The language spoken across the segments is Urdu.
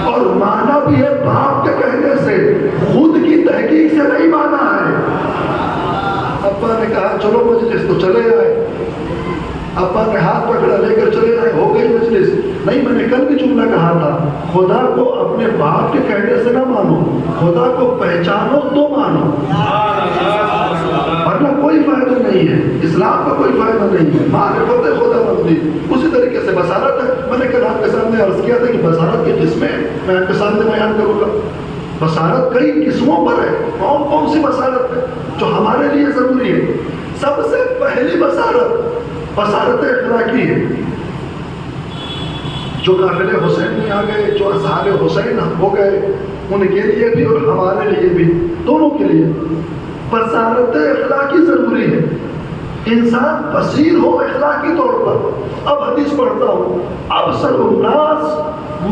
اور مانا بھی ہے باپ کے کہنے سے، خود کی تحقیق سے نہیں مانا ہے۔ ابا نے کہا چلو مجلس، تو چلے آئے، ابا نے ہاتھ پکڑا لے کر چلے آئے، ہو گئی مجلس۔ نہیں، میں نے کل بھی جملہ کہا تھا، خدا کو اپنے باپ کے کہنے سے نہ مانو، خدا کو پہچانو تو مانو، ورنہ کوئی فائدہ نہیں ہے، اسلام کا کوئی فائدہ نہیں ہے۔ معرفت خدا بندی اسی طریقے سے بصارت ہے۔ میں نے کل آپ کے سامنے عرض کیا تھا کہ بصارت کی قسمیں میں آپ کے سامنے بیان کروں گا۔ بصارت کئی قسموں پر ہے۔ کون کون سی بصارت ہے جو ہمارے لیے ضروری ہے؟ سب سے پہلی بصارت اخلاقی ہے۔ جو قافلے حسین میں آ گئے، جو اصحاب حسین ہو گئے، ان کے لیے بھی اور ہمارے لیے بھی، دونوں کے لیے بصارت اخلاقی ضروری ہے۔ انسان بصیر ہو اخلاقی طور پر۔ اب حدیث پڑھتا ہوں، ابصر الناس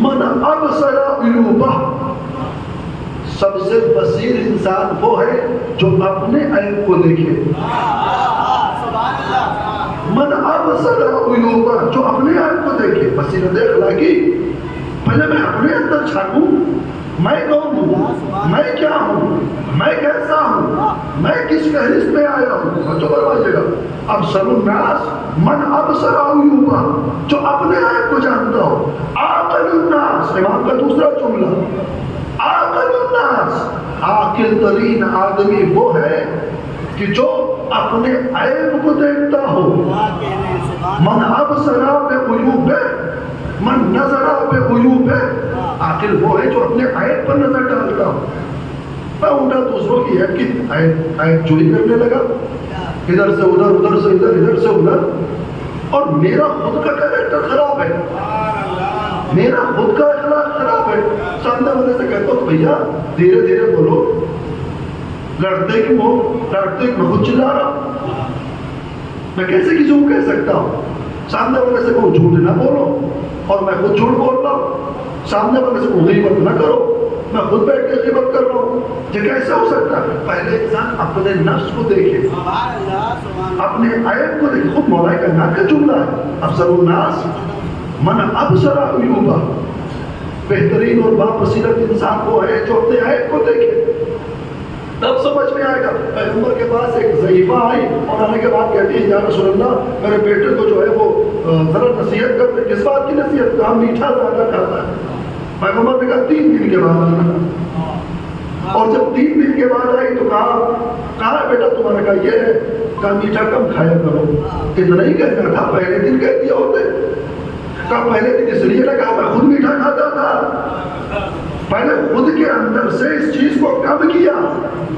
من ابصر عیوبہ، سب سے بصیر انسان وہ ہے جو اپنے عیب کو دیکھے۔ من ابصر عیوبہ، جو اپنے عیب کو دیکھے۔ بصیرت اخلاقی، پہلے میں اپنے اندر جھانکوں، میں کون ہوں، میں کیا ہوں، میں کیسا ہوں، میں کس فہرست میں آیا ہوں۔ بچوں بروائیے گا، ابصر الناس من ابصر عیوبہ، جو اپنے عیب کو جانتا ہو۔ عاقل الناس، امام کا دوسرا جملہ، عاقل الناس، عاقل ترین آدمی وہ ہے کہ جو اپنے عیب کو دیکھتا ہو۔ من ابصر بعیوبہ، من نظر بعیوبہ، عاقل وہ ہے جو اپنے عیب پر نظر ڈالتا ہو۔ میں اٹھا دوسروں کی عیب چوری کرنے لگا، ادھر سے ادھر، ادھر سے ادھر، ادھر سے ادھر، اور میرا خود کا کریکٹر خراب ہے، میرا خود کا اخلاق خراب ہے۔ سامنے والے سے کہتا ہوں بھیا دھیرے دھیرے بولو، لڑتے کیوں ہو، ڈانٹتے میں خود چلا رہا، میں کیسے کسی کو کہہ سکتا ہوں؟ سامنے والے سے کہوں جھوٹ نہ بولو، اور میں خود جھوٹ بول رہا ہوں۔ سامنے والے سے کہوں غیبت نہ کرو، میں خود بیٹھ کے غیبت کر رہا ہوں۔ یہ کیسے ہو سکتا ہے؟ پہلے انسان اپنے نفس کو دیکھے، اپنے عیب کو دیکھے۔ خود مولا کائنات کا جملہ ہے، ابصر الناس من ابصر عیوبہ، بہترین اور باپصیرت انسان وہ ہے جو اپنے عیب کو دیکھے، تب سمجھ میں آئے گا۔ پیغمبر کے پاس ایک ضعیفہ آئی اور آنے کے بعد کہتی ہے یا رسول اللہ میرے بیٹے کو جو ہے وہ ذرا نصیحت کر دے۔ کس بات کی نصیحت؟ کہا میٹھا زیادہ کھاتا ہے۔ پیغمبر نے کہا 3 دن کے بعد آنا، اور جب 3 دن کے بعد آئی تو کہا بیٹا تمہارا؟ کہا یہ ہے، کہا میٹھا کم کھایا کرو، اتنا ہی کہنا تھا، پہلے دن کہہ دیا ہوتے۔ کہا پہلے دن اس لیے نہ کہا میں خود میٹھا کھاتا تھا، پہلے خود کے اندر سے اس چیز کو کم کیا۔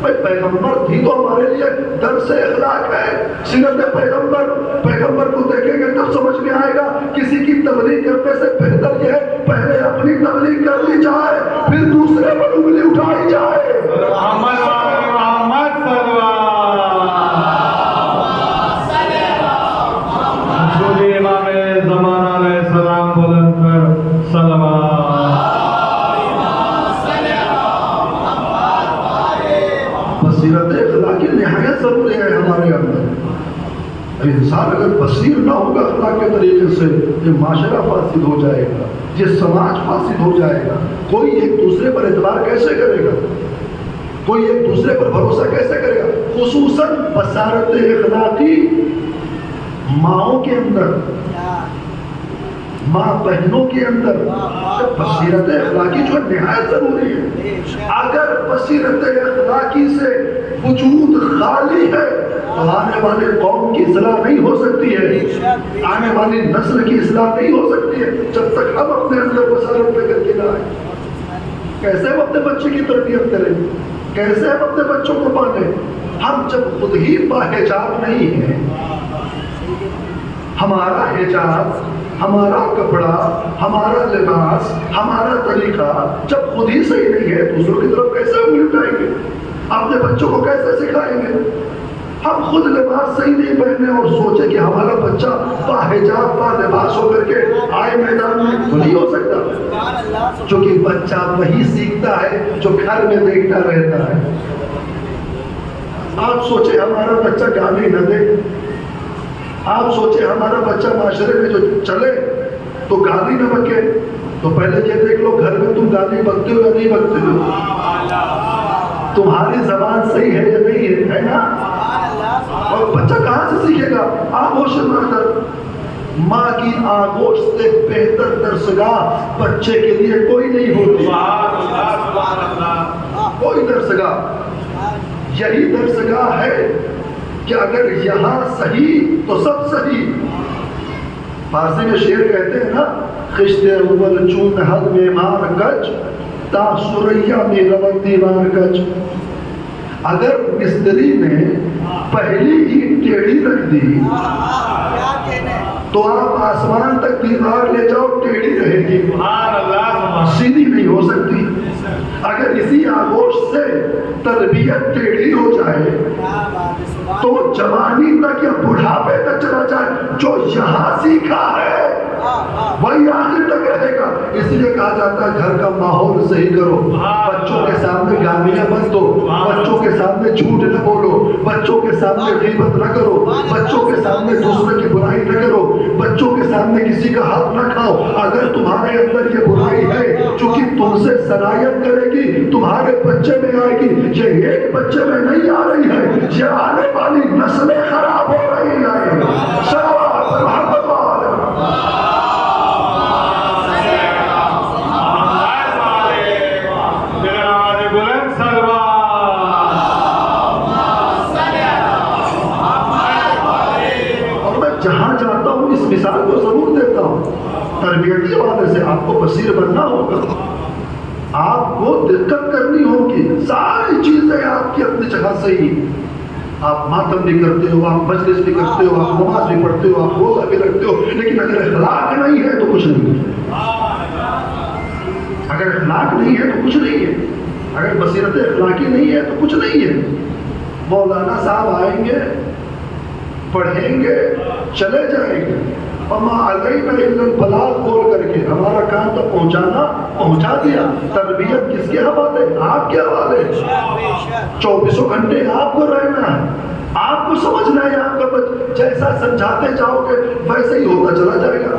پیغمبر بھی تو ہمارے لیے درس اخلاق ہے، سیرت پیغمبر کو دیکھیں گے تب سمجھ میں آئے گا۔ کسی کی تبلیغ کرنے سے بہتر یہ ہے پہلے اپنی تبلیغ کر لی جائے، پھر دوسرے پر انگلی اٹھائی جائے۔ بصیرت اخلاقی نہایت ضروری ہے ہمارے اندر۔ انسان اگر بصیر نہ ہوگا اخلاق کے طریقے سے، یہ معاشرہ فاسد ہو جائے گا، یہ سماج فاسد ہو جائے گا۔ کوئی ایک دوسرے پر اعتبار کیسے کرے گا؟ کوئی ایک دوسرے پر بھروسہ کیسے کرے گا؟ خصوصاً بصارت اخلاقی ماؤں کے اندر، ماں بہنوں کے اندر بصیرت اخلاقی جو نہایت ضروری ہے۔ اگر بصیرت اخلاقی سے وجود خالی ہے تو آنے والے قوم کی اصلاح نہیں ہو سکتی ہے، آنے والی نسل کی اصلاح نہیں ہو سکتی ہے جب تک ہم اپنے اندر بصارت لے کر کے نہ آئیں۔ کیسے ہم اپنے بچے کی تربیت کریں؟ کیسے ہم اپنے بچوں کو پالیں؟ ہم جب خود ہی باحجاب نہیں ہیں، ہمارا حجاب، ہمارا کپڑا، ہمارا لباس، ہمارا طریقہ جب خود ہی صحیح نہیں ہے، دوسروں کی طرف کیسے انگلی اٹھائیں گے؟ اپنے بچوں کو کیسے سکھائیں گے؟ ہم خود لباس صحیح نہیں پہنے اور سوچیں کہ ہمارا بچہ باحجاب با لباس ہو کر کے آئے میدان میں، نہیں ہو سکتا، کیونکہ بچہ وہی سیکھتا ہے جو گھر میں دیکھتا رہتا ہے۔ آپ سوچیں ہمارا بچہ گالی نہ دے، آپ سوچیں ہمارا بچہ معاشرے میں جو چلے تو گالی نہ بکے، تو پہلے یہ دیکھ لو گھر میں تم گالی بکتے ہو یا نہیں بکتے ہو، تمہاری زبان صحیح ہے یا نہیں ہے نا؟ اور بچہ کہاں سے سیکھے گا؟ آغوش مقدر، ماں کی آغوش سے بہتر درسگاہ بچے کے لیے کوئی نہیں ہوتی، کوئی درسگاہ، یہی درسگاہ ہے کہ اگر یہاں صحیح تو سب صحیح۔ فارسی میں شعر کہتے ہیں نا، خشت اول چون حد میں مار کچ تا سریا میں رون دیوار کچ۔ اگر مستری نے پہلی ہی ٹیڑھی رکھ دی تو آپ آسمان تک دیوار لے جاؤ ٹیڑھی رہے گی، سیدھی نہیں ہو سکتی۔ اگر اسی آغوش سے تربیت ٹیڑھی ہو جائے تو جوانی تک یا بڑھاپے تک چلا جائے، جو یہاں سیکھا ہے وہی آخر تک رہے گا۔ اس لیے کہا جاتا ہے گھر کا ماحول صحیح کرو، بچوں کے سامنے گالیاں مت دو، بچوں کے سامنے جھوٹ نہ بولو، بچوں کے سامنے غیبت نہ کرو، بچوں کے سامنے دوسرے کی برائی نہ کرو، بچوں کے سامنے کسی کا حق نہ کھاؤ۔ اگر تمہارے اندر یہ برائی ہے چونکہ تم سے سرایت کرے گی، تمہارے بچے میں آئے گی، یہ ایک بچے میں نہیں آ رہی ہے، یہ آنے والی نسلیں خراب ہو رہی ہیں۔ صلوات محمد جہاں جاتا ہوں اس مثال کو ضرور دیتا ہوں، تربیتی حوالے سے آپ کو بصیر بننا ہوگا، آپ کو دقت کرنی ہوگی، ساری چیزیں آپ کی اپنی جگہ صحیح، آپ ماتم بھی کرتے ہو، آپ مجلس بھی کرتے ہو، آپ نماز بھی پڑھتے ہو، آپ روزہ بھی رکھتے ہو، لیکن اگر اخلاق نہیں ہے تو کچھ نہیں ہے، اگر اخلاق نہیں ہے تو کچھ نہیں ہے، اگر بصیرت اخلاقی نہیں ہے تو کچھ نہیں ہے۔ مولانا صاحب آئیں گے، پڑھیں گے، چلے جائیں گے، وما علینا الا البلاغ بول کر کے ہمارا کام تو پہنچانا، پہنچا دیا۔ تربیت کس کے حوالے؟ آپ کے حوالے، 24 گھنٹے آپ کو رہنا ہے، آپ کو سمجھنا ہے، آپ کا جیسا سمجھاتے جاؤ گے ویسے ہی ہوتا چلا جائے گا۔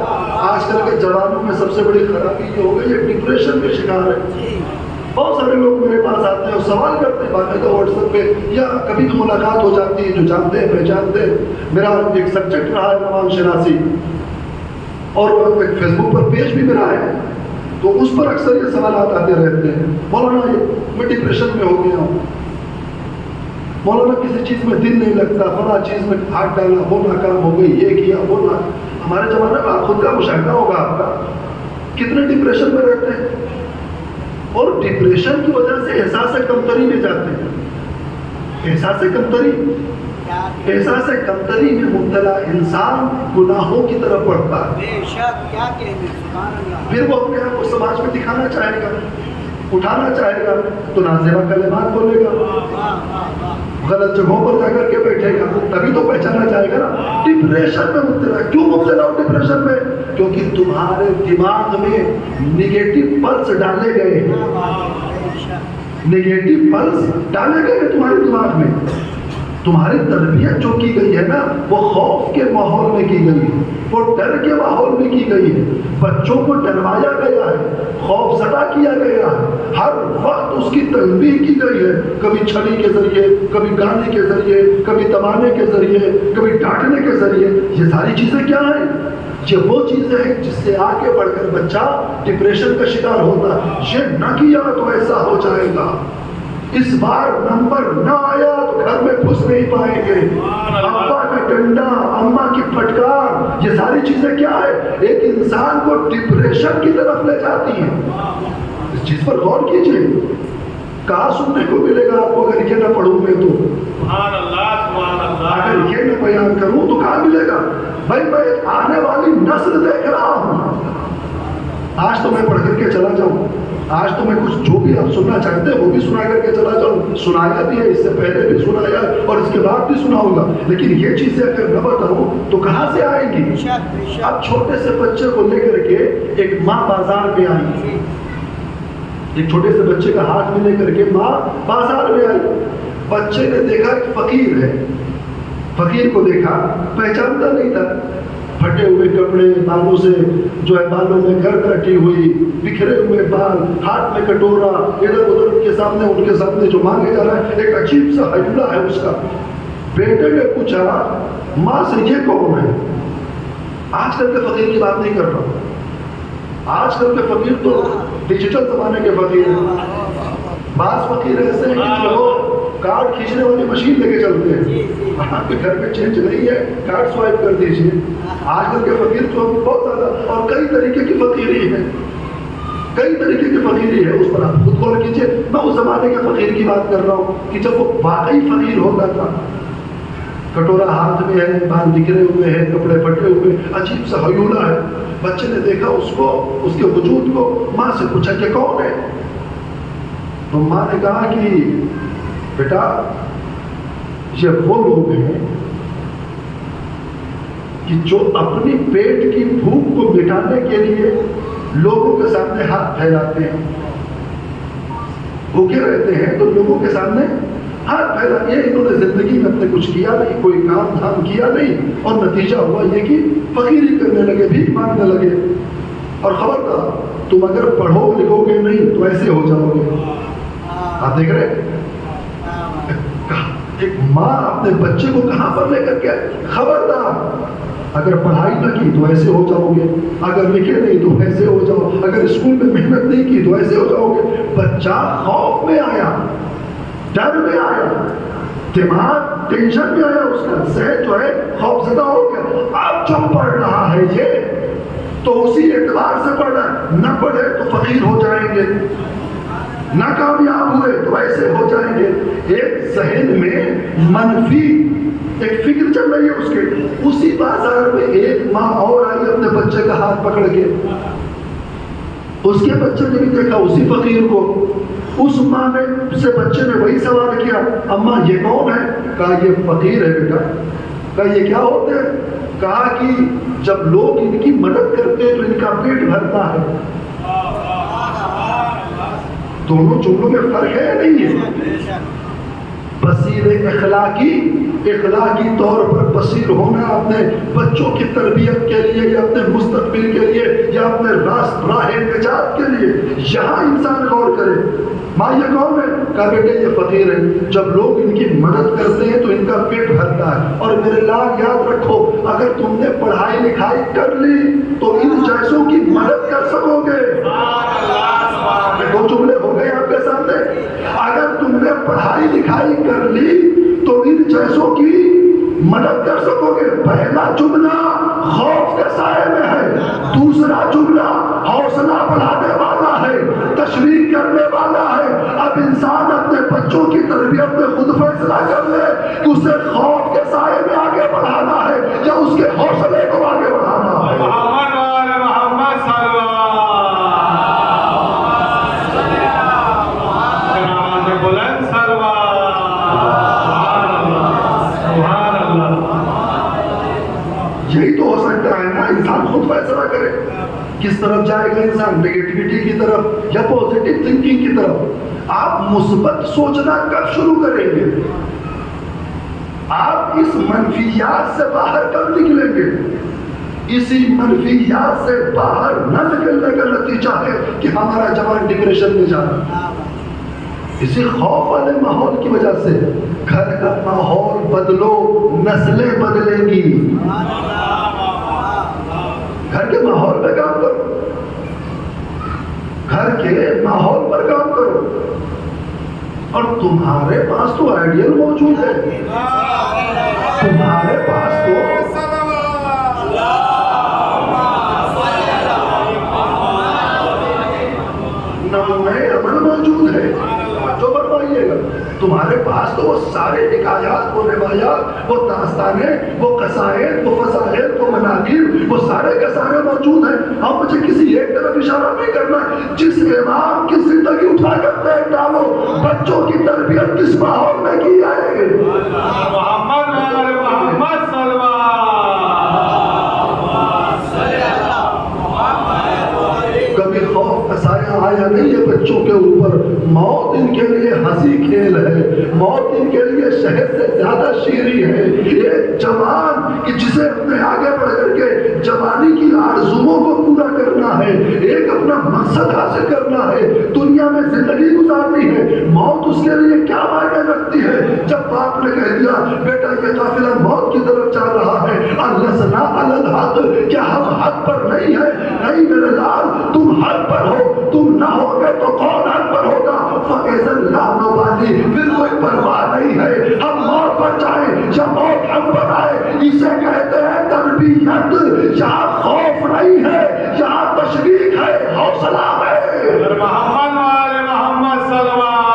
آج کل کے جوانوں میں سب سے بڑی خرابی یہ ہو گئی ہے، ڈپریشن کے شکار ہے۔ بہت سارے لوگ میرے پاس آتے ہیں اور سوال کرتے ہیں، باقاعدہ واٹس ایپ پہ یا کبھی بھی ملاقات ہو جاتی ہے، جو جانتے ہیں پہچانتے ہیں۔ میرا ایک سبجیکٹ رہا ہے نمان شناسی، اور ایک فیس بک پر پیج بھی میرا ہے، تو اس پر اکثر یہ سوالات آتے رہتے ہیں، مولانا میں ڈپریشن میں ہو گیا ہوں، مولانا کسی چیز میں دل نہیں لگتا، فلاں چیز میں ہاتھ ڈالا، وہ ناکام ہو گئی، یہ کیا وہ نہ۔ ہمارے زمانے میں آپ خود کا مشاہدہ ہوگا آپ کا، کتنے ڈپریشن میں رہتے ہیں، اور ڈپریشن کی وجہ سے احساس کمتری میں جاتے ہیں۔ احساس کمتری میں مبتلا انسان گناہوں کی طرف بڑھتا ہے، پھر وہ اپنے آپ کو سماج میں دکھانا چاہے گا، اٹھانا چاہے گا تو نازیبا کلمات بولے گا، غلط جگہوں پر جا کر کے بیٹھے گا، تبھی تو پہچانا چاہے گا نا۔ ڈپریشن میں مبتلا، کیوں مبتلا ہو ڈپریشن میں؟ کیونکہ تمہارے دماغ میں نگیٹو پلس ڈالے گئے ہیں، نگیٹو پلس ڈالے گئے ہیں تمہارے دماغ میں۔ تمہاری تربیت جو کی گئی ہے نا، وہ خوف کے ماحول میں کی گئی ہے، وہ ڈر کے ماحول میں کی گئی ہے، بچوں کو ڈروایا گیا ہے، خوف زدہ کیا گیا ہے، ہر وقت اس کی تنبیہ کی گئی ہے، کبھی چھڑی کے ذریعے، کبھی گانے کے ذریعے، کبھی دبانے کے ذریعے، کبھی ڈانٹنے کے ذریعے۔ یہ ساری چیزیں کیا ہیں؟ یہ وہ چیزیں ہیں جس سے آگے بڑھ کر بچہ ڈپریشن کا شکار ہوتا ہے۔ یہ نہ کیا تو ایسا ہو جائے گا، اس بار نمبر نہ آیا تو گھر میں گھس نہیں پائیں گے، ابا کا ڈنڈا، اماں کی پھٹکار، یہ ساری چیزیں کیا ہے؟ ایک انسان کو ڈپریشن کی طرف لے جاتی ہیں۔ اس چیز پر غور کیجئے، کہاں سننے کو ملے گا آپ کو اگر یہ نہ پڑھوں میں تو؟ اگر یہ نہ بیان کروں تو کہاں ملے گا؟ بھائی میں ایک آنے والی نسل دیکھ رہا ہوں، آج تو میں پڑھ کر کے چلا جاؤں، آج تو میں کچھ جو بھی آپ سننا چاہتے ہیں وہ بھی سنا کر کے چلا جاؤں، سنایا بھی ہے، اس سے پہلے بھی سنایا اور اس کے بعد بھی سناؤں گا، لیکن یہ چیزیں اگر نہ بتاؤں تو کہاں سے آئیں گی؟ اب چھوٹے سے بچے کو لے کر کے ایک ماں بازار میں آئی، ایک چھوٹے سے بچے کا ہاتھ میں لے کر کے ماں بازار میں آئی، بچے نے دیکھا کہ فقیر ہے، فقیر کو دیکھا، پہچانتا نہیں تھا، پھٹے ہوئے کپڑے، بالوں سے جو ہے بالوں میں گرد رٹی ہوئی، بکھرے ہوئے بال، ہاتھ میں کٹورا، ادھر ادھر کے سامنے ان کے سامنے جو مانگے جا رہا ہے، ایک عجیب سا حجلہ ہے اس کا۔ بیٹے نے پوچھا ماں سے یہ کون ہے؟ آج کل کے فقیر کی بات نہیں کر رہا ہوں، آج کل کے فقیر تو ڈیجیٹل زمانے کے فقیر ہیں۔ بعض فقیر ایسے ہیں کہ جو کارڈ کھینچنے والی مشین لے کے چلتے ہیں، آپ کے گھر میں چینج نہیں ہے، کارڈ سوائپ کر دیجیے۔ آج کل کے فقیر تو بہت زیادہ، اور کئی طریقے کی فقیری ہے، کئی طریقے کی فقیری ہے، اس پر آپ خود غور کیجیے۔ میں اس زمانے کے فقیر کی بات کر رہا ہوں کہ جب وہ واقعی فقیر ہوتا تھا، کٹورا ہاتھ میں ہے، بال بکھرے ہوئے ہیں، کپڑے پھٹے ہوئے، عجیب سا ہیولا ہے۔ بچے نے دیکھا اس کو، اس کے وجود کو، ماں سے پوچھا کہ کون ہے؟ تو ماں نے کہا کہ بیٹا یہ وہ لوگ ہیں کہ جو اپنی پیٹ کی بھوک کو مٹانے کے لیے لوگوں کے سامنے ہاتھ پھیلاتے ہیں، بھوکے رہتے ہیں تو لوگوں کے سامنے ہاتھ پھیلاتے ہیں۔ انہوں نے زندگی میں اپنے کچھ کیا نہیں، کوئی کام دھام کیا نہیں، اور نتیجہ ہوا یہ کہ فقیری کرنے لگے، بھیک مانگنے لگے۔ اور خبردار، تم اگر پڑھو لکھو گے نہیں تو ایسے ہو جاؤ گے۔ آپ دیکھ رہے ہیں ایک ماں اپنے بچے کو کہاں پر لے کر کے، خبردار اگر پڑھائی نہ کی تو ایسے ہو جاؤ گے، اگر لکھے نہیں تو ایسے ہو جاؤ، اگر اسکول میں محنت نہیں کی تو ایسے ہو جاؤ گے۔ بچہ خوف میں آیا، ڈر میں آیا، دماغ ٹینشن میں آیا، اس کا ذہن جو ہے خوف زدہ ہو گیا۔ اب جو پڑھ رہا ہے یہ تو اسی اعتبار سے پڑھ رہا ہے، نہ پڑھے تو فقیر ہو جائیں گے، نہ کامیاب ہوئے تو ایسے ہو جائیں گے۔ ایک ذہن میں منفی ایک فکر چل رہی ہے اس کے۔ اسی بازار میں ایک ماں اور آئی اپنے بچے کا ہاتھ پکڑ کے، اس کے بچے نے بھی دیکھا اسی فقیر کو۔ اس ماں نے سے بچے نے وہی سوال کیا، اماں یہ کون ہے؟ کہا یہ فقیر ہے بیٹا۔ کہا یہ کیا ہوتے ہیں؟ کہا کہ جب لوگ ان کی مدد کرتے ہیں تو ان کا پیٹ بھرتا ہے۔ دونوں جملوں میں فرق ہے یا نہیں ہے؟ بصیر اخلاقی طور پر بصیر ہونا اپنے بچوں کی تربیت کے لیے یا اپنے مستقبل کے لیے یا اپنے راہ نجات کے لیے، یہاں انسان غور کرے۔ ماں یہ کون ہے؟ کہا بیٹے یہ فقیر ہے، جب لوگ ان کی مدد کرتے ہیں تو ان کا پیٹ بھرتا ہے۔ اور میرے لاڈ یاد رکھو، اگر تم نے پڑھائی لکھائی کر لی تو ان جیسوں کی مدد کر سکو گے۔ دو جملے ہو گئے آپ کے سامنے۔ اگر تم نے پڑھائی لکھائی کر لی تو ان جیسوں کی مدد کر سکو گے۔ پہلا جملہ خوف کے سائے میں ہے، دوسرا جملہ حوصلہ بڑھانے والا ہے، تشویق کرنے والا ہے۔ اب انسان اپنے بچوں کی تربیت میں خود فیصلہ کر لے کہ اسے خوف کے سائے میں آگے بڑھانا ہے یا اس کے حوصلے کو آگے بڑھانا ہے۔ یہی تو ہو سکتا ہے نا، انسان خود فیصلہ کرے کس طرف جائے گا انسان، نیگیٹیوٹی کی طرف یا پوزیٹیو تھنکنگ کی طرف۔ آپ مثبت سوچنا کب شروع کریں گے؟ آپ اس منفیات سے باہر کب نکلیں گے؟ اسی منفیات سے باہر نہ نکلنے کا نتیجہ ہے کہ ہمارا جوان ڈپریشن میں جا رہا ہے۔ اسی خوف والے ماحول کی وجہ سے گھر کا ماحول بدلو، نسلیں بدلیں گی۔ گھر کے ماحول پہ کام کرو، گھر کے ماحول پر کام کرو، اور تمہارے پاس تو آئیڈیل موجود ہے، تمہارے پاس تو نامے عمل موجود ہے۔ جو بنوائیے گا تمہارے پاس تو وہ سارے حکایات، وہ روایات، وہ داستانیں، وہ قصائد، وہ فضائل، وہ مناقب، وہ سارے کے سارے موجود ہیں۔ اب مجھے کسی ایک طرف اشارہ نہیں کرنا، جس امام کی زندگی اٹھا کر دیکھ ڈالو، بچوں کی تربیت کس ماحول میں کی جائے گی۔ کبھی خوف کا سایہ سایہ نہیں ہے بچوں کے اوپر. موت ان کے لیے ہنسی کھیل ہے, موت ان کے لیے شہد سے زیادہ شیریں ہے. ایک جوان کہ جسے اپنے آگے بڑھ کر کے جوانی کی آرزوؤں کو پورا کرنا ہے, ایک اپنا مقصد حاصل کرنا ہے, دنیا میں زندگی گزارنی ہے, موت اس کے لیے کیا معنی رکھتی ہے؟ جب باپ نے کہہ دیا بیٹا یہ قافلہ موت کی طرف جا رہا ہے, الَّسْنَا عَلَى الْحَقِّ, کیا ہم حق پر نہیں ہے؟ نہیں میرے لال, تم حق پر ہو, تم نہ ہوگے تو کون حق پر ہوگا؟ فَإِذَا لَا نُبَالِي, پھر کوئی پرواہ نہیں ہے, ہم موت پر جائیں یا موت ہم پر آئے. اسے کہتے ہیں تربیت. یہاں خوف نہیں ہے, یہاں تشویق ہے, حوصلہ ہے. محمد والے محمد صلی اللہ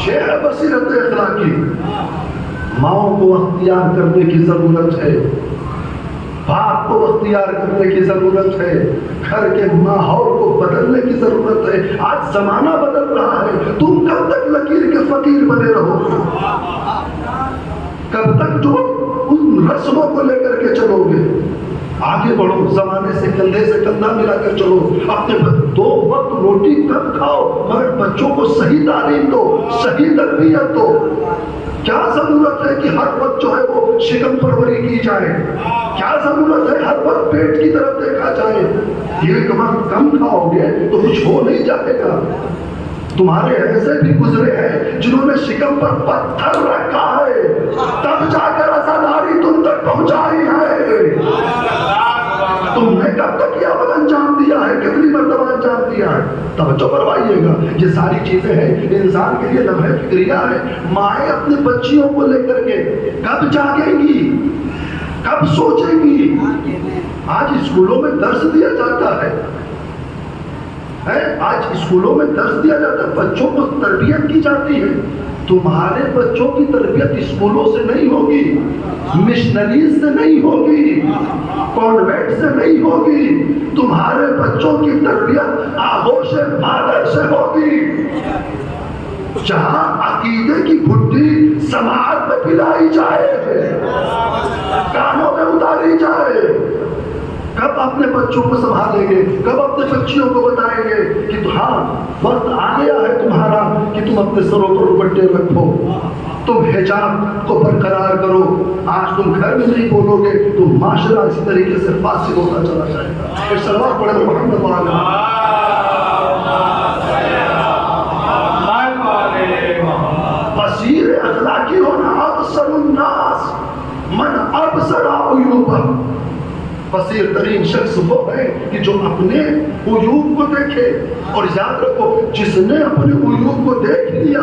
شیخ بصیرت اخلاقی. ماؤں کو اختیار کرنے کی ضرورت ہے, باپ کو اختیار کرنے کی ضرورت ہے, گھر کے ماحول کو بدلنے کی ضرورت ہے. آج زمانہ بدل رہا ہے, تم کب تک لکیر کے فقیر بنے رہو گے؟ کب تک جو ان رسموں کو لے کر کے چلو گے؟ آگے بڑھو, زمانے سے کندھے سے کندھا ملا کر چلو. اپنے دو وقت روٹی کم کھاؤ مگر بچوں کو صحیح تعلیم دو, صحیح تربیت دو. کیا ضرورت ہے کہ ہر وقت جو ہے وہ شکم پروری کی جائے؟ کیا ضرورت ہے ہر وقت پیٹ کی طرف دیکھا جائے؟ ایک وقت کم کھاؤ گے تو کچھ ہو نہیں جائے گا. تمہارے ایسے بھی گزرے ہیں جنہوں نے شکم پر پتھر رکھا ہے, تب جا کر عزاداری تم تک پہنچائی ہے. تم نے کب تک یہ عمل انجام دیا ہے, کتنی مرتبہ انجام دیا ہے؟ توجہ فرمائیے گا, یہ ساری چیزیں ہیں انسان کے لیے لمحہ فکریہ ہے. مائیں اپنے بچیوں کو لے کر کے کب جاگیں گی, کب سوچیں گی؟ آج اسکولوں میں درس دیا جاتا ہے, آج اسکولوں میں درس دیا جاتا ہے, بچوں کو تربیت کی جاتی ہے. تمہارے بچوں کی تربیت اسکولوں سے نہیں ہوگی, مشنریز سے نہیں ہوگی, کانوینٹ سے نہیں ہوگی. تمہارے بچوں کی تربیت آغوش مادر سے ہوگی, جہاں عقیدے کی گھٹی سماعت میں پلائی جائے, کانوں میں اتاری جائے. کب اپنے بچوں کو سنبھالیں گے, کب اپنے بچیوں کو بتائیں گے کہ ہاں وقت آ گیا ہے تمہارا کہ تم اپنے سروں پر دوپٹے رکھو, تم حجاب کو برقرار کرو. آج تم گھر میں نہیں بولو گے تو معاشرہ اسی طریقے سے فاسد ہوتا چلا جائے گا. ایک سلوات پڑھے محمد والا. بصیر اخلاقی ہونا, ابصر الناس من ابصر عیوبہ. بصیر ترین شخص وہ ہے کہ جو اپنے عیوب کو دیکھے. اور یاد رکھو, جس نے اپنے عیوب کو دیکھ لیا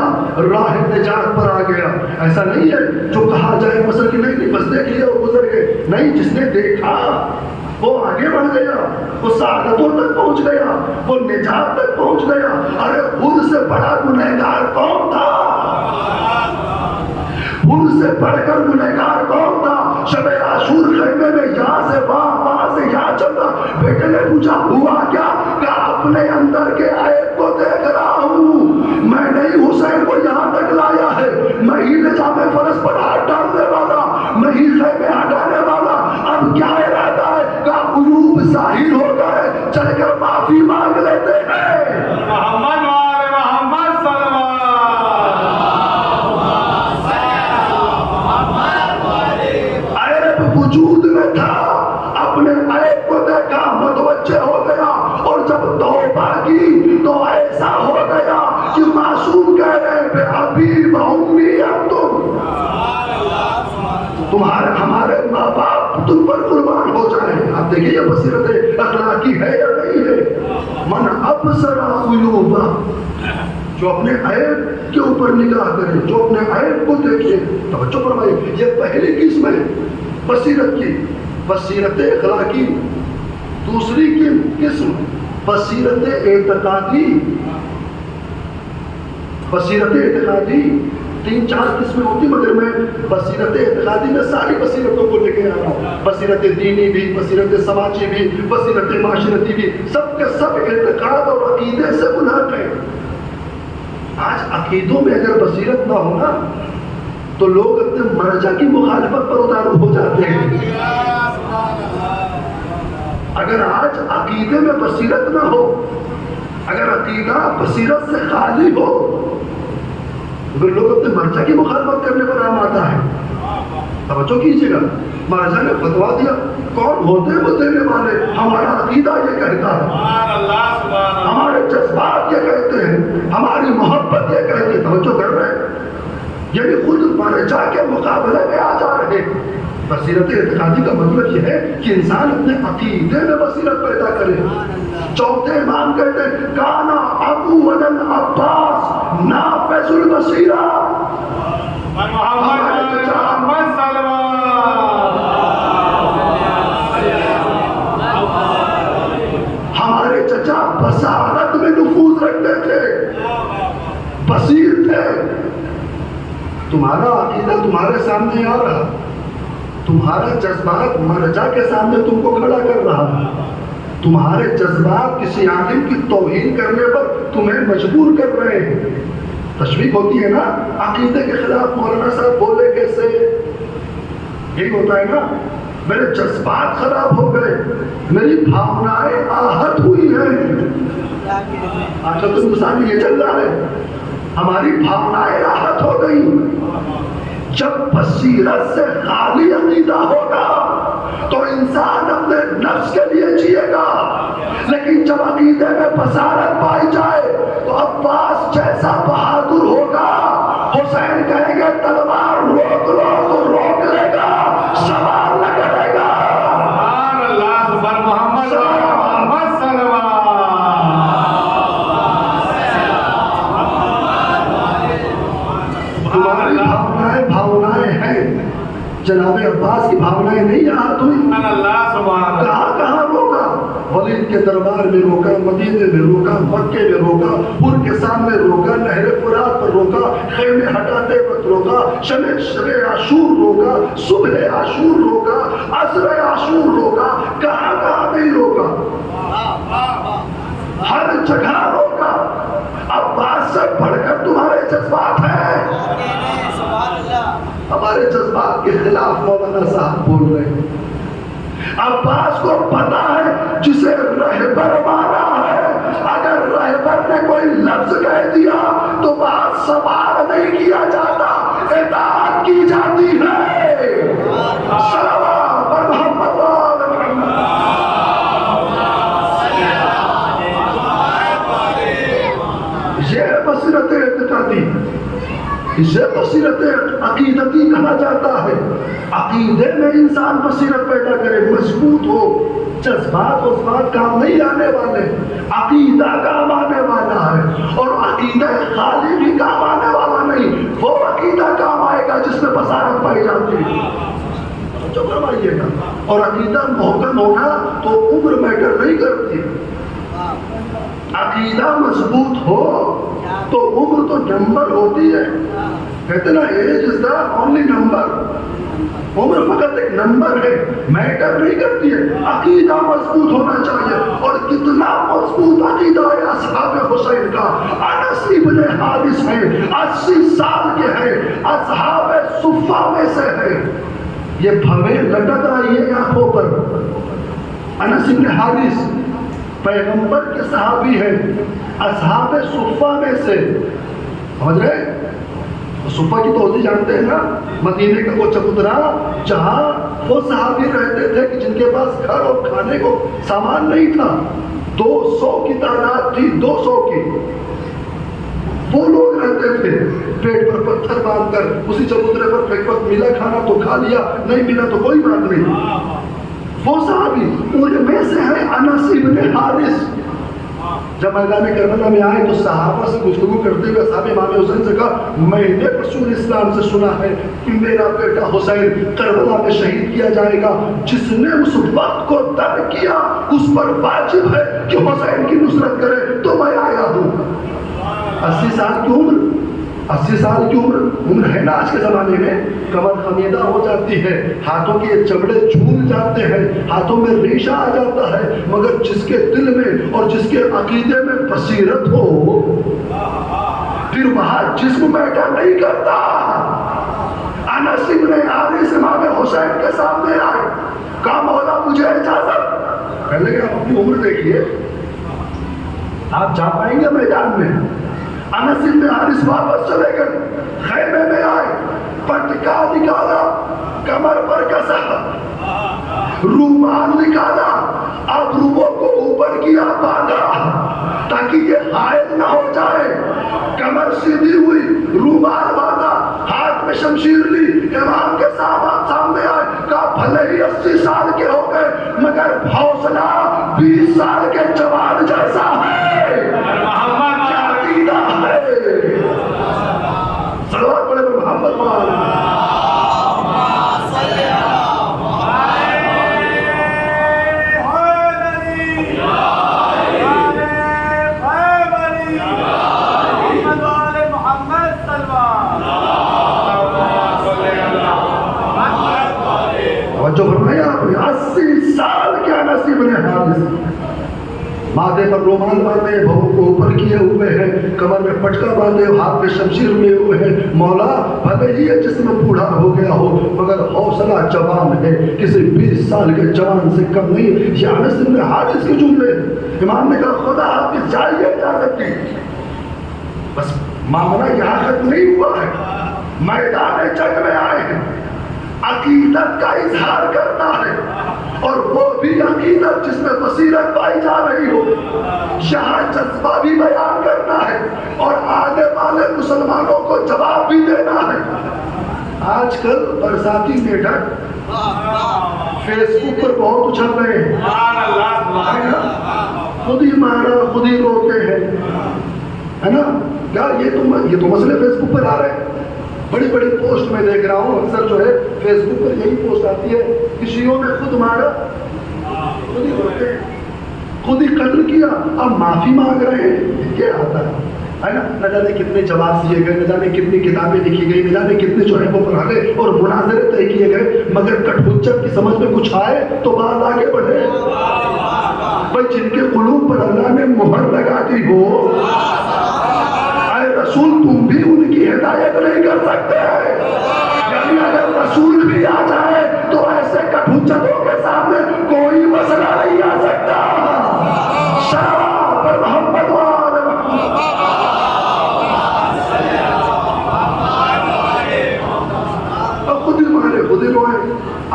راہ نجات پر آ گیا. ایسا نہیں ہے جو کہا جائے مثلا کہ نہیں بس دیکھ لیا اور گزر گئے. نہیں, جس نے دیکھا وہ آگے بڑھ گیا, وہ سعادتوں تک پہنچ گیا, وہ نجات تک پہنچ گیا. ارے خود سے بڑا گنہگار کون تھا؟ خود سے بڑھ کر گنہگار کون تھا؟ شب عاشور خیمے میں یہاں سے وہاں سے یہاں چل رہا. بیٹے نے پوچھا ہوا کیا؟ کہ اپنے اندر کے عیب کو دیکھ رہا ہوں. میں نے حسین کو یہاں تک لایا ہے, میں ہی نظام فرض پر ہاتھ ڈالنے والا, میں ہی خیمے ہٹانے والا. اب کیا ارادہ ہے؟ کہ عیوب ظاہر ہو گئے, چل کر معافی مانگ لیتے ہیں. محمد والے محمد صلی اللہ. وجود میں تھا, اپنے عیب کو دیکھا, متوجہ ہو گیا, اور جب توبہ کی تو ایسا ہو گیا کہ معصوم کہہ رہے ہیں ابھی امی اب تمہارے ہمارے ماں باپ تم پر قربان ہو جائیں. آپ دیکھیے یہ بصیرت اخلاقی ہے یا نہیں ہے؟ من ابصر عیوبہ, جو اپنے عیب کے اوپر نگاہ کرے, جو اپنے عیب کو دیکھے. توجہ فرمائیے, یہ پہلی قسم ہے بصیرت کی, بصیرت اخلاقی. دوسری قسم بصیرت اعتقادی. بصیرت اعتقادی 3-4 قسمیں ہوتی, مگر میں بصیرت اعتقادی میں ساری بصیرتوں کو لے کے آ رہا ہوں. بصیرت دینی بھی, بصیرت سماجی بھی, بصیرت معاشرتی بھی, سب کے سب اعتقاد اور عقیدے سے منحق ہیں. آج عقیدوں میں اگر بصیرت نہ ہونا تو لوگ اپنے مرجع کی مخالفت پر اتار ہو جاتے ہیں. اگر آج عقیدے میں بصیرت نہ ہو، اگر عقیدہ بصیرت سے خالی ہو، اگر لوگ اپنے مرجع کی مخالفت کرنے پر عام آتا ہے، توجہ کیجیے گا، مرجع نے فتوا دیا، کون ہوتے ہیں وہ دینے والے؟ ہمارا عقیدہ یہ کہتا ہے، ہمارے جذبات یہ کہتے ہیں، ہماری محبت یہ کہتی ہے، توجہ کر رہے ہیں، یعنی خود مرجع کے مقابلے میں آ جا رہے ہیں۔ بصیرت اعتقادی کا مطلب یہ ہے کہ انسان اپنے عقیدے میں بصیرت پیدا کرے۔ چوتھے امام کہتے ہیں کانا ابو ولن عباس نافذ البصیرہ، ہمارے چچا بصارت میں نفوذ رکھتے تھے، بصیر تھے۔ تمہارا عقیدہ تمہارے سامنے آ رہا، تمہارا جذبات مرجع کے سامنے تم کو کھڑا کر رہا ہے، تمہارے جذبات کسی عالم کی توہین کرنے پر تمہیں مجبور کر رہے ہیں۔ تشویق ہوتی ہے نا، عقیدے کے خلاف مولانا صاحب بولے کیسے؟ یہی ہوتا ہے نا، میرے جذبات خراب ہو گئے، میری بھاونائیں آہت ہوئی ہیں۔ آج کل تو مسائل یہ چل رہا ہے، ہماری بھاونائیں آہت ہو گئی۔ جب بصیرت سے خالی عقیدہ ہوگا تو انسان اپنے نفس کے لیے جیے گا، لیکن جب عقیدے میں بصارت پائی جائے تو عباس جیسا بہادر ہوگا، حسین کہیں گے تلوار روک لو تو روک لے گا، سوار نہ کرے گا۔ سبحان اللہ، سبحان محمد تمہاری بھاونائیں ہیں، جناب عباس کی بھاونائیں نہیں آہت ہوئی؟ کہاں کہاں روکا؟ ولید کے دربار میں روکا، مدینے میں روکا، مکے میں روکا، پور کے سامنے روکا، نہر فرات پر روکا، خیمے ہٹاتے وقت روکا، شب عاشور روکا، صبح عاشور روکا، عصر عاشور روکا، کہاں کہاں نہیں روکا؟ ہر جگہ روکا۔ عباس سے بڑھ کر تمہارے جذبات ہیں، ہمارے جذبات کے خلاف مولانا صاحب بول رہے ہیں۔ عباس کو پتا ہے جسے رہبر مانا ہے، اگر رہبر نے کوئی لفظ کہہ دیا تو بات سوال نہیں کیا جاتا، اطاعت کی جاتی ہے۔ صلوات پر محمد وآل محمد۔ یہ بصیرت اعتقادی، اسے بصیرت عقیدتی کہا جاتا ہے۔ عقیدے میں انسان بصیرت پیدا کرے، مضبوط ہو، جذبات و ذات کام نہیں آنے والے، عقیدہ کام آنے والا ہے، اور عقیدہ خالی بھی کام آنے والا نہیں، وہ عقیدہ کام آئے گا جس میں بصارت پائی جاتی ہے۔ جو فرمائیے گا، اور عقیدہ محکم ہونا تو عمر میٹر نہیں کرتی، عقیدہ مضبوط ہو تو عمر تو نمبر ہوتی ہے، کہتے نا age is the only number, عمر فقط ایک نمبر ہے، میٹر نہیں کرتی ہے۔ عقیدہ مضبوط ہونا چاہیے، اور کتنا مضبوط عقیدہ ہے اصحاب حسین کا۔ انس ابن حارث ہے، 80 سال کے ہیں، اصحاب صفہ میں سے ہے، یہ بھویں لٹک رہی ہے آنکھوں پر۔ انس ابن حارث پیغمبر کے صحابی ہیں، اصحاب صفہ میں سے، سمجھ رہے؟ صفہ کی توضیح جانتے ہیں نا، مدینے کا وہ چبوترا جہاں وہ صحابی رہتے تھے کہ جن کے پاس گھر اور کھانے کو سامان نہیں تھا، 200 کی تعداد تھی، 200 کی، وہ لوگ رہتے تھے پیٹ پر پتھر باندھ کر اسی چبوترے پر، ایک وقت ملا کھانا تو کھا لیا، نہیں ملا تو کوئی بات نہیں۔ وہ صحابی ان میں سے ہے انس ابن حارث۔ جب میدان کربلا میں آئے تو صحابہ سے گفتگو کرتے ہوئے صحابہ امام حسین سے کہا، میں نے رسول اسلام سے سنا ہے کہ میرا بیٹا حسین کربلا میں شہید کیا جائے گا، جس نے اس وقت کو درک کیا اس پر واجب ہے کہ حسین کی نصرت کرے، تو میں آیا ہوں۔ 80 سال کی عمر، 80 سال کی عمر ہے نا آج کے زمانے میں، کمر خمیدہ ہو جاتی ہے، ہاتھوں کے چمڑے جھول جاتے ہیں، ہاتھوں میں ریشہ آ جاتا ہے، مگر جس کے دل میں اور جس کے عقیدے میں بصیرت ہو، پھر وہاں جسم بیٹھا نہیں کرتا۔ انس ابن حارث امام حسین کے سامنے آئے، کہا مولا مجھے اجازت، کہنے لگے آپ اپنی عمر دیکھیے، آپ جا پائیں گے میدان میں؟ انس بن حارث واپس چلے گئے، خیمے میں آئے، پٹکا نکالا، کمر پر کسا، رومال نکالا، اب روموں کو اوپر کیا، باندھا تاکہ یہ حائل نہ ہو جائے، کمر سیدھی ہوئی، رومال باندھا، ہاتھ میں شمشیر لی، امام کے سامنے آئے، کہا بھلے ہی 80 سال کے ہو گئے مگر حوصلہ 20 سال کے جوان جیسا ہے، کیا عقیدہ ہے، صلوات پڑھے محمد مولانا۔ جو فرمایا آپ نے 80 سال کے انس بن حارث، ماتھے پر رومال باندھے، بہو کو اوپر کیے ہوئے ہیں، کمر میں پٹکا باندھے، ہاتھ میں شمشیر لیے ہوئے ہیں، مولا بھلے ہی یہ جسم بوڑھا ہو گیا ہو مگر حوصلہ جوان ہے، کسی 20 سال کے جوان سے کم نہیں۔ یہ انس بن حارث کے جملے۔ امام نے کہا خدا آپ کی چاہیے اجازت دی، بس معاملہ یہاں ختم نہیں ہوا ہے، میدان جنگ میں آئے ہیں، عقیدت کا اظہار کرنا ہے، اور وہ بھی عقیدت جس میں بصیرت پائی جا رہی ہو، یہاں جذبہ بھی بیان کرنا ہے اور آنے والے مسلمانوں کو جواب بھی دینا ہے۔ آج کل برساتی میڈک فیس بک پر بہت اچھل رہے ہیں، خود ہی مارا خود ہی روتے ہیں، ہے نا؟ کیا یہ تو مسئلے فیس بک پر آ رہے ہیں، بڑی بڑی پوسٹ میں دیکھ رہا ہوں، اکثر جو ہے فیس بک پر یہی پوسٹ آتی ہے کہ شیعوں نے خود مارا خود ہی روتے ہیں، خود ہی قتل کیا، اب معافی مانگ رہے ہیں، یہ آتا ہے نا؟ نہ جانے کتنے جواب دیے گئے، نہ جانے کتنی کتابیں لکھی گئی، نہ جانے کتنے جو ہے وہ پڑھانے اور مناظرے طے کیے گئے، مگر کٹ حجت کی سمجھ میں کچھ آئے تو بات آگے بڑھے۔ بھائی جن کے قلوب پر اللہ نے مہر لگا دی ہو، اے رسول تم بھی ان کی ہدایت نہیں کر سکتے، یعنی اگر رسول بھی آ جائے تو ایسے کٹ حجتوں کے سامنے کوئی مسئلہ نہیں آ سکتا۔ شراب محمد وآل محمد۔ اب خود ہی مارے خود ہی روئے۔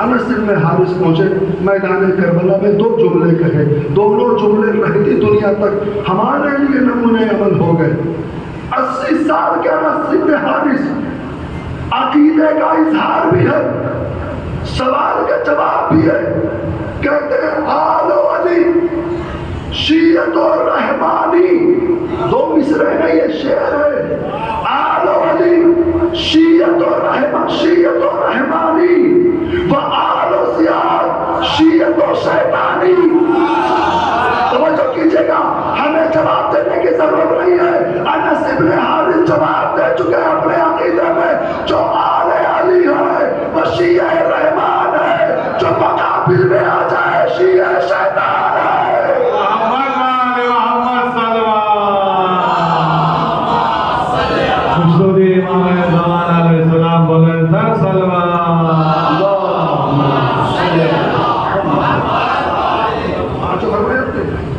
انس بن حارث پہنچے میدان کربلا میں، دو جملے کہے، دونوں جملے رہتی دنیا تک ہمارے لیے نمونے عمل ہو گئے۔ 80 سال کے انس بن حارث، عقیدے کا اظہار بھی ہے، سوال کا جواب بھی ہے، کہتے ہیں آل و علی شیعت و رحمانی، دو مصرے ہیں، یہ شعر ہے، آل و علی شیعت و رحمانی و آل و زیاد شیعت و شیطانی۔ توجہ کیجئے گا، ہمیں جواب دینے کی ضرورت نہیں ہے، انس بن حارث جواب دے چکے ہیں اپنے عقیدے میں، جو آل علی ہے وہ شیعہ رحمان ہے، جو مقابل میں آ جائے شیعہ شیطان ہے۔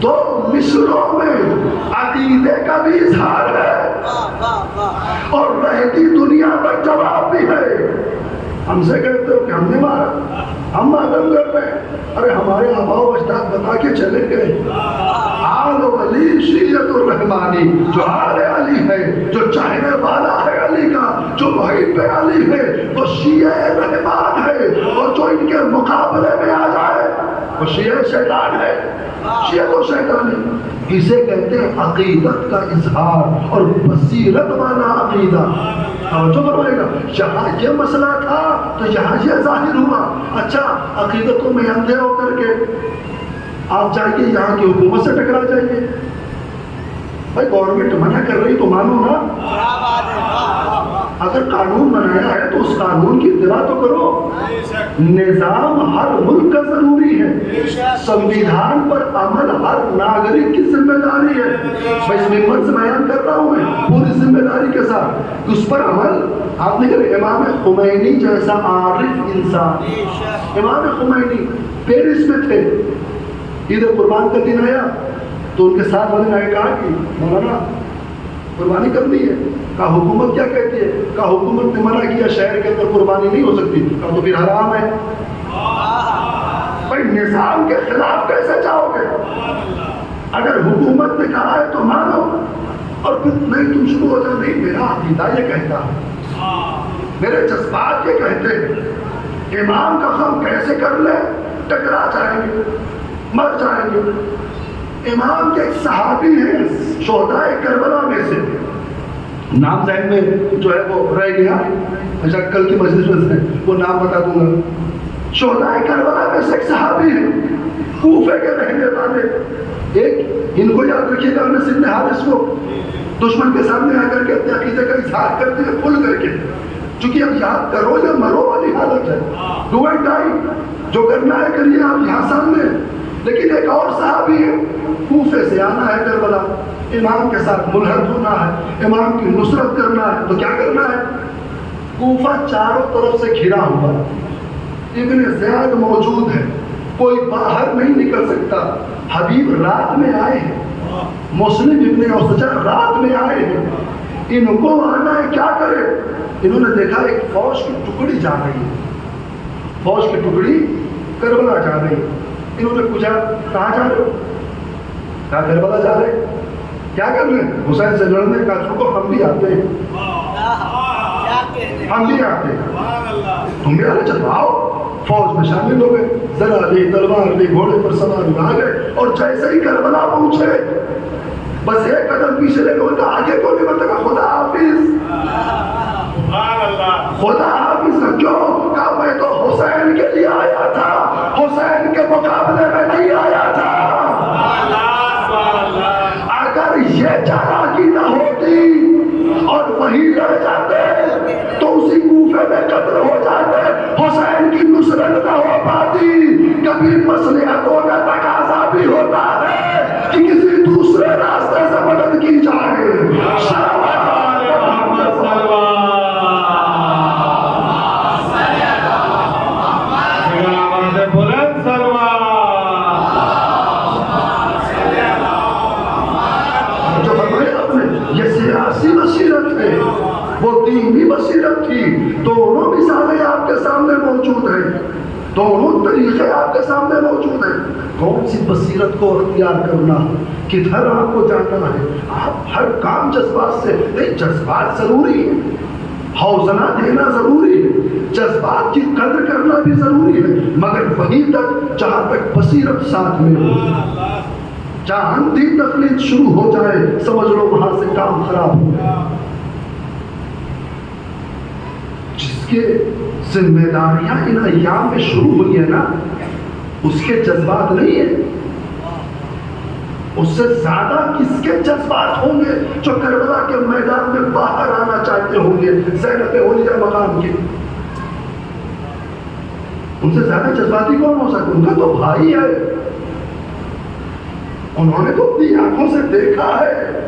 دو مصروں میں عقیدے کا بھی اظہار ہے اور رہتی دنیا پر جواب بھی ہے۔ ہم سے کہتے ہو کہ ہم نے مارا، ہم معلوم کر رہے ہیں، ارے ہمارے آباء و اجداد بتا کے چلے گئے، آل علی شیعت الرحمانی، جو آل علی ہے، جو چاہنے والا ہے علی کا، جو محب علی ہے، وہ شیعہ رحمان ہے، اور جو ان کے مقابلے میں آ جائے وہ شیعہ شیطان ہے، شیعہ و شیطانی۔ اسے کہتے ہیں عقیدت کا اظہار اور بصیرت والا عقیدہ۔ جو فرمائے گا یہاں یہ مسئلہ تھا تو یہاں یہ ظاہر ہوا، اچھا عقیدتوں میں اندھے ہو کر کے آپ جائیے یہاں کی حکومت سے ٹکرا جائیے، بھائی گورنمنٹ منع کر رہی تو مانو نا، اگر قانون بنایا ہے تو اس قانون کی اتباع تو کرو۔ نظام ہر ملک کا ضروری ہے، سنویدھان پر عمل ہر ناگرک کی ذمہ داری ہے۔ میں اس ممبر سے بیان کر رہا ہوں، میں پوری ذمہ داری کے ساتھ اس پر عمل۔ آپ نے کہا امام خمینی جیسا عارف انسان، امام خمینی پیرس میں تھے، عید قربان کا دن آیا تو ان کے ساتھ والے نے کہا کہ مولانا قربانی کرنی ہے. کہا حکومت کیا کہتی ہے؟ کہا حکومت نے منع کیا شہر کے اندر قربانی نہیں ہو سکتی. کہا تو پھر حرام ہے. بھائی نظام کے خلاف کیسے جاؤ گے؟ اگر حکومت نے کہا ہے تو مانو، اور پھر نہیں تم شروع ہو جاؤ نہیں میرا عقیدہ یہ کہتا ہے، میرے جذبات یہ کہتے ہیں. امام کا غم کیسے کر لیں؟ ٹکرا جائیں گے، مر جائیں گے. امام کے ایک صحابی ہیں شہداء کربلا میں سے، نام ذہن میں جو ہے وہ رہ گیا، اچھا کل کی مجلس میں سے وہ نام بتا دوں گا. شہداء کربلا میں سے ایک صحابی ہیں کوفے کے رہنے والے. ایک ان کو یاد رکھیے گا، انس بن حارث کو دشمن کے سامنے آ کر کے اپنے عقیدے کا اظہار کرتے ہیں کھل کر کے، چونکہ اب یاد کرو یا مرو والی حالت ہے. ڈو اینڈ ڈائی، جو کرنا ہے کریے آپ یہاں سامنے. لیکن ایک اور صحابی ہے کوفے سے آنا ہے کربلا، امام کے ساتھ ملحد ہونا ہے، امام کی نصرت کرنا ہے. تو کیا کرنا ہے؟ کوفہ چاروں طرف سے گھرا ہوا، ابن زیاد موجود ہے، کوئی باہر نہیں نکل سکتا. حبیب رات میں آئے ہیں، مسلم ابن اوسجا رات میں آئے ہیں، ان کو آنا ہے کیا کرے؟ انہوں نے دیکھا ایک فوج کی ٹکڑی جا رہی ہے، فوج کی ٹکڑی کربلا جا رہی ہے. انہوں نے پوچھا کہاں جا رہے ہو؟ کہا کربلا جا رہے. کیا کر رہے ہیں؟ حسین سے لڑنے کا. چھوڑو ہم بھی آتے ہیں، ہم بھی آتے ہیں، تم بھی آنے چلو آؤ. فوج میں شامل ہو گئے، ذرا لی تلوار لی، گھوڑے پر سوار آ گئے، اور جیسے ہی کربلا پہنچے بس ایک قدم پیچھے لے گئے. آگے کو نہیں بتا، خدا حافظ خدا حافظ. کیوں؟ کہا میں تو حسین کے لیے آیا تھا، حسین کے مقابلے میں نہیں آیا تھا. اگر یہ چالاکی نہ ہوتی اور وہی لڑ جاتے تو اسی کوفے میں قتل ہو جاتے، حسین کی نصرت نہ ہو پاتی. کبھی مصلحتوں کا تقاضا بھی ہوتا ہے کہ کسی دوسرے راستے سے مدد کی جائے. وہ دینی بصیرت تھی. دونوں مثالیں آپ کے سامنے موجود ہیں، دونوں طریقے آپ کے سامنے موجود ہیں. کون سی بصیرت کو اختیار کرنا، کدھر آپ کو جانا ہے؟ آپ ہر کام جذبات سے نہیں، جذبات ضروری ہے، حوصلہ دینا ضروری ہے، جذبات کی قدر کرنا بھی ضروری ہے، مگر وہیں تک جہاں تک بصیرت ساتھ میں ہو. جہاں اندھی تقلید شروع ہو جائے سمجھ لو وہاں سے کام خراب ہو جائے. جس کے ذمہ داریاں ان ایام میں شروع ہوئی ہیں نا، اس کے جذبات نہیں ہیں. اس سے زیادہ کس کے جذبات ہوں گے جو کربلا کے میدان میں باہر آنا چاہتے ہوں گے. زینب اولیاء مقام کی، ان سے زیادہ جذباتی کون ہو سکتا؟ ان کا تو بھائی ہے، انہوں نے تو اپنی آنکھوں سے دیکھا ہے.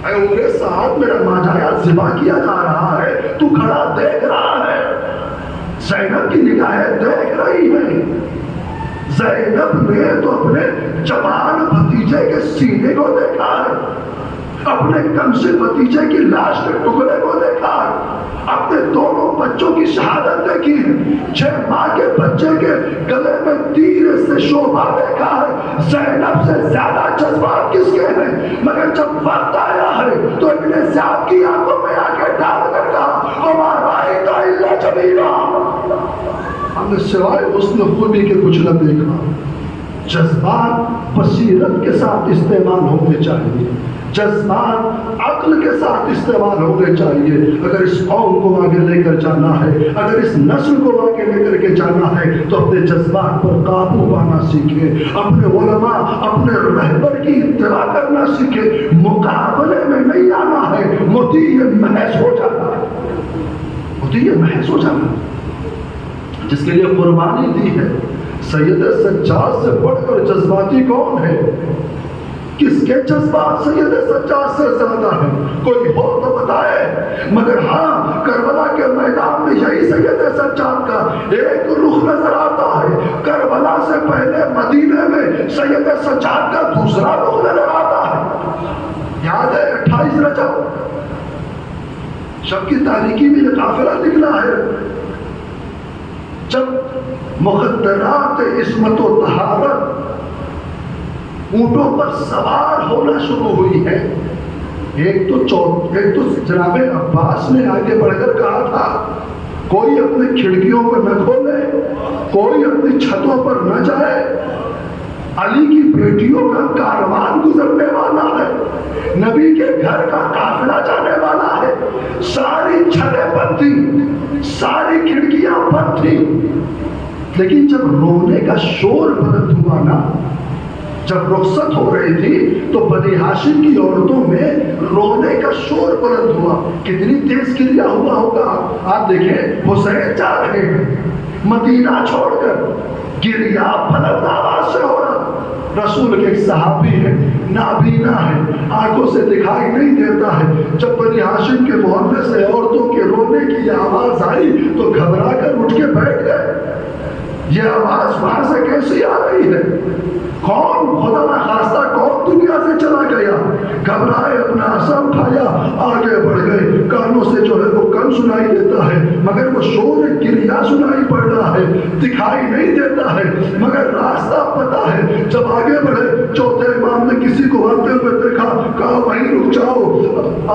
میرے ساتھ میرا ماجایا ذبح کیا جا رہا ہے، تو کھڑا دیکھ رہا ہے. زینب کی نگاہیں دیکھ رہی ہیں. زینب نے تو اپنے جوان بھتیجے کے سینے کو دیکھا ہے، اپنے کمسن بھتیجے کی لاش کے ٹکڑے کو دیکھا ہے، اپنے دونوں بچوں کی شہادت دیکھی ہے، 6 ماہ کے بچے کے گلے میں تیر سے شعبہ دیکھا ہے. زینب سے زیادہ جذبات کس کے ہیں؟ مگر جب وقت آیا ہے تو ابن زیاد کی آنکھوں میں آ کے ڈال کر کہا وما رأیت الا جمیلا، ہم نے سوائے حسن خوبی کے کچھ نہ دیکھا. جذبات بصیرت کے ساتھ استعمال ہونے چاہیے، جذبات عقل کے ساتھ استعمال ہونے چاہیے. اگر اس قوم کو آگے لے کر جانا ہے، اگر اس نسل کو آگے لے کر کے جانا ہے تو اپنے جذبات پر قابو پانا سیکھیں، اپنے علماء اپنے رہبر کی اتباع کرنا سیکھیں. مقابلے میں نہیں آنا ہے، مطیع محض ہو جانا ہے، مطیع محض ہو جانا. جس کے لیے قربانی دی ہے. سید سجاد سے بڑھ کر جذباتی کون ہے؟ کس کے جذبات سید سجاد سے زیادہ ہیں؟ کوئی ہو تو بتائے۔ مگر ہاں، کربلا کے میدان میں یہی سید سجاد کا ایک رخ نظر آتا ہے، کربلا سے پہلے مدینے میں سید سجاد کا دوسرا رخ نظر آتا ہے۔ یاد ہے 28 رجب شب کی تاریکی میں یہ قافلہ نکلا ہے، جب مقدرات عصمت و طہارت اونٹوں پر سوار ہونا شروع ہوئی ہے۔ ایک تو جناب عباس نے آگے بڑھ کر کہا تھا کوئی اپنے کھڑکیوں پر نہ کھولے، کوئی اپنی چھتوں پر نہ جائے، علی کی بیٹیوں کا کاروان گزرنے والا ہے، نبی کے گھر کا قافلہ جانے والا ہے۔ ساری چھتیں بند تھیں، ساری کھڑکیاں بند تھیں، لیکن جب رونے کا شور بلند ہوا نا، جب رخصت ہو رہی تھی تو بنی ہاشم کی عورتوں میں رونے کا شور بلند ہوا۔ کتنی تیز کریا ہوا ہوگا آپ دیکھیں، حسین جا رہے ہیں مدینہ چھوڑ کر، گریا بلند آواز سے ہو رہا۔ رسول کے ایک صحابی ہے، نابینا ہے، آنکھوں سے دکھائی نہیں دیتا ہے، جب بنی ہاشم کے محلے سے عورتوں کے رونے کی آواز آئی تو گھبرا کر اٹھ کے بیٹھ گئے۔ یہ آواز وہاں سے کیسی آ رہی ہے؟ کون خدا نہ خواستہ کون دنیا سے چلا گیا؟ گھبرائے، اپنا عصا اٹھایا، آگے بڑھ گئے۔ کانوں سے جو ہے وہ کم سنائی دیتا ہے، مگر وہ شور گریا سنائی پڑ رہا ہے، دکھائی نہیں دیتا ہے، مگر راستہ پتا ہے۔ جب آگے بڑھے، چوتھے امام نے کسی کو آتے ہوئے دیکھا، کہا وہیں رک جاؤ،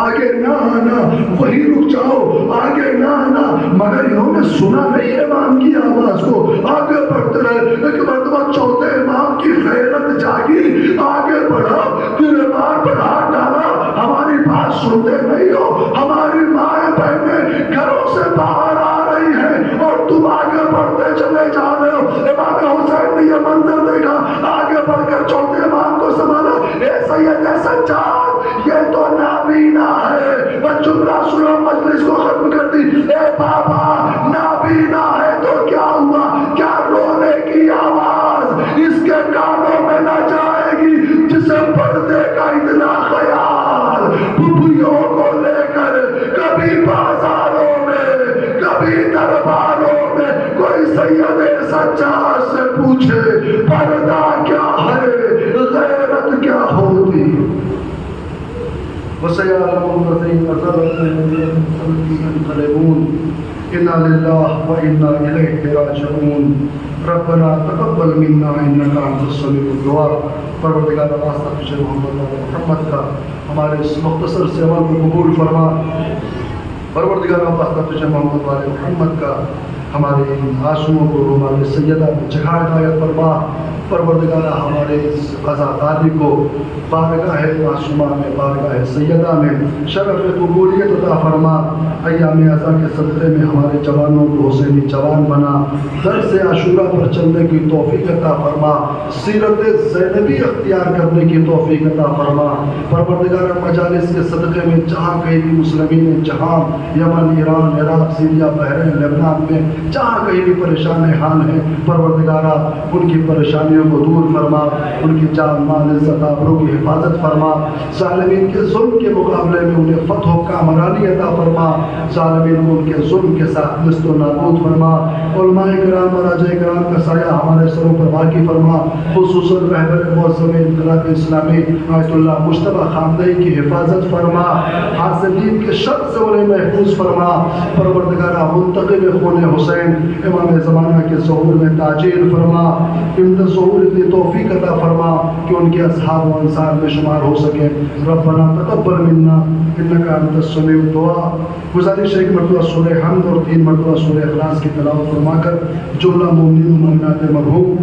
آگے نہ آنا، وہیں رک جاؤ، آگے نہ آنا، مگر انہوں نے سنا نہیں امام کی آواز کو، آگے بڑھتے رہے۔ ایک مرتبہ چوتھے امام کی غیرت جاگی، آگے بڑھا، پھر امام پر ہاتھ ڈالا، ہماری بات سنتے نہیں ہو، ہماری مائیں بہنیں گھروں سے باہر آ رہی ہیں اور تم آگے بڑھتے چلے جا رہے ہو۔ امام حسین نے یہ منظر دیکھا، آگے بڑھ کر چوتھے امام کو سنبھالا، اے سید سجاد، یہ تو نابینا ہے۔ وہ جملہ سنو، مجلس کو ختم کر دی، اے بابا نابینا ہے تو کیا ہوا؟ کیا رونے کی آواز اس کے کانوں میں نہ جائے گی جسے پردے کا اتنا خیال؟ پھپھیوں کو لے کر کبھی بازاروں میں، کبھی درباروں میں کوئی سید سجاد سے پوچھے پردہ کیا ہے، غیرت کیا ہوتی؟ وَسَيَعْلَمُ الَّذِينَ ظَلَمُوا يَنقَلِبُونَ إِنَّا لِلَّهِ وَإِنَّا إِلَيْهِ رَاجِعُونَ رَبَّنَا تَقَبَّلْ مِنَّا إِنَّكَ أَنْتَ السَّمِيعُ الدُّعَاء۔ پروردگار واسطہ تجھے محمد کا ہمارے اس مختصر سے عمل کو قبول فرما۔ پروردگار واسطہ تجھے محمد کا ہمارے ان آنسوؤں کو رومال سیدہ میں جگہ عنایت فرما۔ پروردگار ہمارے اس عزاداری کو بارگاہ معصومہ میں، بارگاہ سیدہ میں شرف قبولیت عطا فرما۔ ایام عزا کے صدقے میں ہمارے جوانوں کو حسینی جوان بنا، درس عاشورہ پر چلنے کی توفیق عطا فرما، سیرت زینبی اختیار کرنے کی توفیق عطا فرما۔ پروردگار مجالس کے صدقے میں جہاں کہیں بھی مسلمین جہاں، یمن، ایران، عراق، سیریا، بحرین، لبنان میں جہاں کہیں بھی پریشان حال ہیں، پروردگارہ ان کی پریشانیوں کو دور فرما، ان کی جان مال عزت آبرو کی حفاظت فرما، ظالمین کے ظلم کے مقابلے میں انہیں فتح و کامرانی عطا فرما، ظالمین کو ان کے ظلم کے ساتھ نست و نابود فرما۔ علماء کرام اور راجہ کرام کا سایہ ہمارے سروں پر باقی فرما، خصوصاً رہبر معظم انقلاب اسلامی آیت اللہ مجتبیٰ خامنہئی کی حفاظت فرما، حاسدین کے شر سے انہیں محفوظ فرما۔ پروردگارہ منتقم خون حسین امام زمانہ کے ظہور میں تاجیل فرما، ان ظہور اتنی توفیق عطا فرما کہ ان کے اصحاب و انصار میں شمار ہو سکے۔ ربنا تقبل منا انک انت السمیع الدعاء۔ گزارش ہے کہ مرتبہ سورہ حمد اور 3 مرتبہ سورہ اخلاص کی تلاوت فرما کر جملہ مومنین و مومنات مرحوم